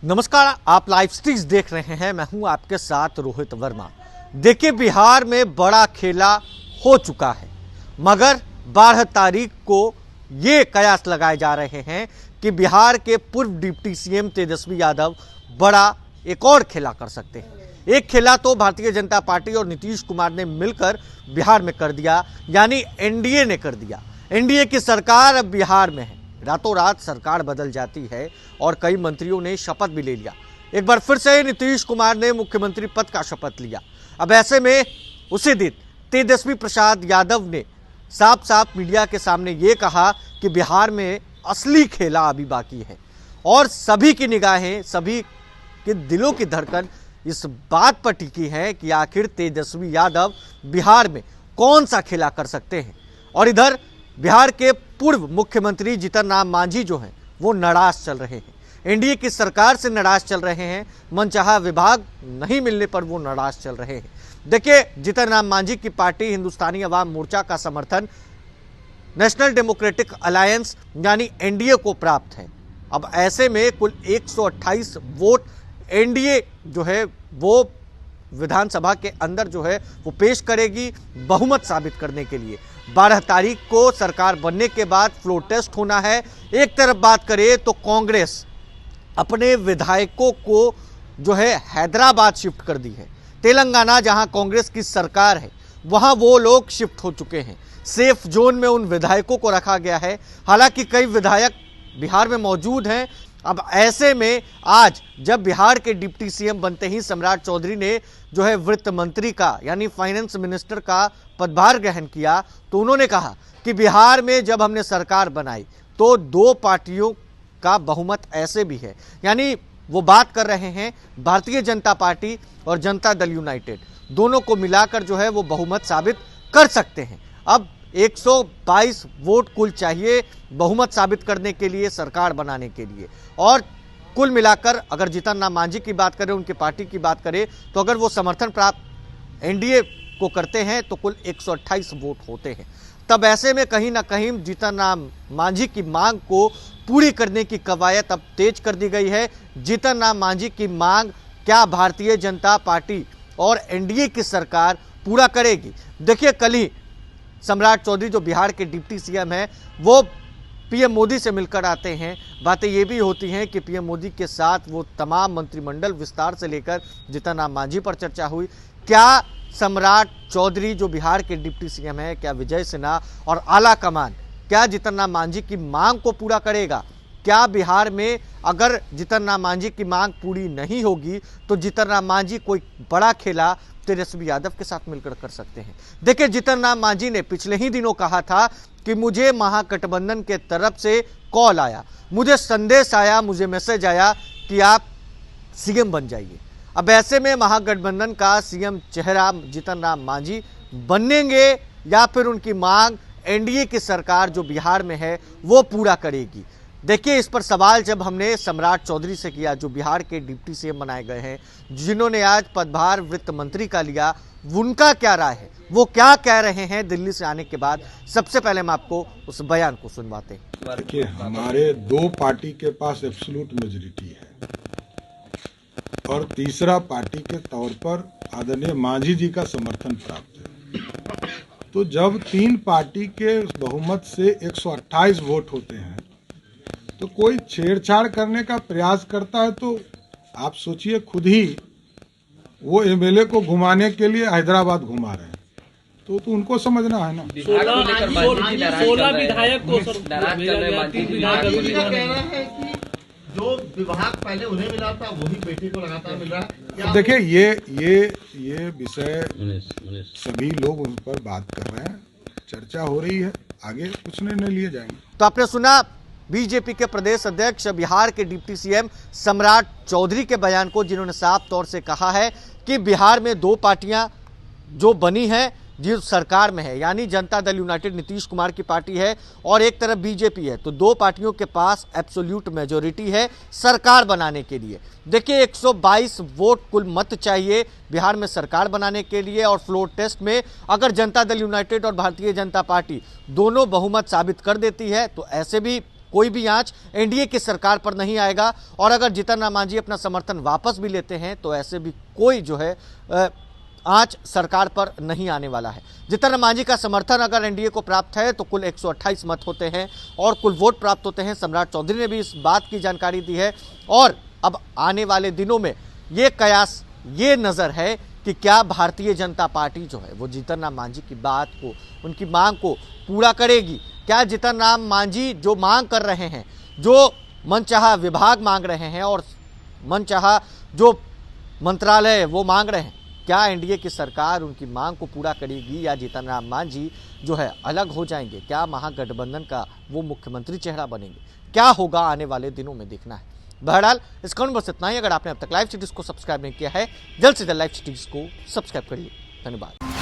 नमस्कार, आप live streams देख रहे हैं। मैं हूं आपके साथ रोहित वर्मा। देखिए, बिहार में बड़ा खेला हो चुका है, मगर 12 तारीख को ये कयास लगाए जा रहे हैं कि बिहार के पूर्व डिप्टी सीएम तेजस्वी यादव बड़ा एक और खेला कर सकते हैं। एक खेला तो भारतीय जनता पार्टी और नीतीश कुमार ने मिलकर बिहार में कर दिया, यानी एनडीए ने कर दिया। एनडीए की सरकार अब बिहार में है। रातों रात सरकार बदल जाती है और कई मंत्रियों ने शपथ भी ले लिया। एक बार फिर से नीतीश कुमार ने मुख्यमंत्री पद का शपथ लिया। अब ऐसे में उसी दिन तेजस्वी प्रसाद यादव ने साफ साफ मीडिया के सामने ये कहा कि बिहार में असली खेला अभी बाकी है और सभी की निगाहें, सभी के दिलों की धड़कन इस बात पर टिकी है कि आखिर तेजस्वी यादव बिहार में कौन सा खेला कर सकते हैं। और इधर बिहार के पूर्व मुख्यमंत्री जीतन राम मांझी जो हैं वो नाराज चल रहे हैं, एनडीए की सरकार से नाराज चल रहे हैं। मनचाहा विभाग नहीं मिलने पर वो नाराज चल रहे हैं। देखिए, जीतन राम मांझी की पार्टी हिंदुस्तानी अवाम मोर्चा का समर्थन नेशनल डेमोक्रेटिक अलायंस यानी एनडीए को प्राप्त है। अब ऐसे में कुल 128 वोट एनडीए जो है वो विधानसभा के अंदर जो है वो पेश करेगी बहुमत साबित करने के लिए। 12 तारीख को सरकार बनने के बाद फ्लोर टेस्ट होना है। एक तरफ बात करें तो कांग्रेस अपने विधायकों को जो है हैदराबाद शिफ्ट कर दी है। तेलंगाना जहां कांग्रेस की सरकार है वहां वो लोग शिफ्ट हो चुके हैं। सेफ जोन में उन विधायकों को रखा गया है। हालांकि कई विधायक बिहार में मौजूद हैं। अब ऐसे में आज जब बिहार के डिप्टी सीएम बनते ही सम्राट चौधरी ने जो है वित्त मंत्री का यानी फाइनेंस मिनिस्टर का पदभार ग्रहण किया, तो उन्होंने कहा कि बिहार में जब हमने सरकार बनाई तो 2 पार्टियों का बहुमत ऐसे भी है, यानी वो बात कर रहे हैं भारतीय जनता पार्टी और जनता दल यूनाइटेड, दोनों को मिलाकर जो है वो बहुमत साबित कर सकते हैं। अब 122 वोट कुल चाहिए बहुमत साबित करने के लिए, सरकार बनाने के लिए। और कुल मिलाकर अगर जीतन राम मांझी की बात करें, उनकी पार्टी की बात करें, तो अगर वो समर्थन प्राप्त एनडीए को करते हैं तो कुल 128 वोट होते हैं। तब ऐसे में कहीं ना कहीं जीतन राम मांझी की मांग को पूरी करने की कवायद अब तेज कर दी गई है। जीतन राम मांझी की मांग क्या भारतीय जनता पार्टी और एनडीए की सरकार पूरा करेगी? देखिए, कल ही सम्राट चौधरी जो बिहार के डिप्टी सीएम हैं वो पीएम मोदी से मिलकर आते हैं। बातें ये भी होती हैं कि पीएम मोदी के साथ वो तमाम मंत्रिमंडल विस्तार से लेकर जीतन राम मांझी पर चर्चा हुई। क्या सम्राट चौधरी जो बिहार के डिप्टी सीएम है, क्या विजय सिन्हा और आला कमान क्या जीतन राम मांझी की मांग को पूरा करेगा? क्या बिहार में अगर जीतन राम मांझी की मांग पूरी नहीं होगी तो जीतन राम मांझी कोई बड़ा खेला तेजस्वी यादव के साथ मिलकर कर सकते हैं? देखिए, जीतन राम मांझी ने पिछले ही दिनों कहा था कि मुझे महागठबंधन के तरफ से कॉल आया, मुझे संदेश आया, मुझे मैसेज आया कि आप सीएम बन जाइए। अब ऐसे में महागठबंधन का सीएम चेहरा जीतन राम मांझी बनेंगे या फिर उनकी मांग एनडीए की सरकार जो बिहार में है वो पूरा करेगी? देखिए, इस पर सवाल जब हमने सम्राट चौधरी से किया जो बिहार के डिप्टी सीएम बनाए गए हैं, जिन्होंने आज पदभार वित्त मंत्री का लिया, उनका क्या राय है, वो क्या कह रहे हैं दिल्ली से आने के बाद, सबसे पहले हम आपको उस बयान को सुनवाते हैं। देखिए, हमारे 2 पार्टी के पास एब्सोल्यूट मेजॉरिटी है और तीसरा पार्टी के तौर पर आदरणीय मांझी जी का समर्थन प्राप्त है। तो जब 3 पार्टी के बहुमत से 128 वोट होते हैं तो कोई छेड़छाड़ करने का प्रयास करता है तो आप सोचिए, खुद ही वो एमएलए को घुमाने के लिए हैदराबाद घुमा रहे हैं, तो उनको समझना है ना। 16 विधायक को जो विभाग पहले उन्हें मिला था वही बेटी को लगातार मिल रहा है। देखिए, ये विषय सभी लोग उन पर बात कर रहे हैं, चर्चा हो रही है, आगे कुछ निर्णय लिए जाएंगे। तो आपने सुना बीजेपी के प्रदेश अध्यक्ष बिहार के डिप्टी सीएम सम्राट चौधरी के बयान को, जिन्होंने साफ तौर से कहा है कि बिहार में 2 पार्टियां जो बनी हैं जो सरकार में है, यानी जनता दल यूनाइटेड नीतीश कुमार की पार्टी है और एक तरफ बीजेपी है, तो 2 पार्टियों के पास एब्सोल्यूट मेजॉरिटी है सरकार बनाने के लिए। देखिए, 122 वोट कुल मत चाहिए बिहार में सरकार बनाने के लिए और फ्लोर टेस्ट में अगर जनता दल यूनाइटेड और भारतीय जनता पार्टी दोनों बहुमत साबित कर देती है तो ऐसे भी कोई भी आंच एनडीए की सरकार पर नहीं आएगा। और अगर जीतन राम मांझी अपना समर्थन वापस भी लेते हैं तो ऐसे भी कोई जो है आंच सरकार पर नहीं आने वाला है। जीतन राम मांझी का समर्थन अगर एनडीए को प्राप्त है तो कुल 128 मत होते हैं और कुल वोट प्राप्त होते हैं। सम्राट चौधरी ने भी इस बात की जानकारी दी है और अब आने वाले दिनों में ये कयास, ये नजर है कि क्या भारतीय जनता पार्टी जो है वो जीतन राम मांझी की बात को, उनकी मांग को पूरा करेगी। क्या जीतन राम मांझी जो मांग कर रहे हैं, जो मनचाहा विभाग मांग रहे हैं और मनचाहा जो मंत्रालय वो मांग रहे हैं, क्या एनडीए की सरकार उनकी मांग को पूरा करेगी या जीतन राम मांझी जो है अलग हो जाएंगे? क्या महागठबंधन का वो मुख्यमंत्री चेहरा बनेंगे? क्या होगा आने वाले दिनों में देखना है। बहरहाल इस खबर में बस इतना ही। अगर आपने अब तक लाइव सिटीज को सब्सक्राइब नहीं किया है, जल्द से जल्द लाइव सिटीज को सब्सक्राइब करिए। धन्यवाद।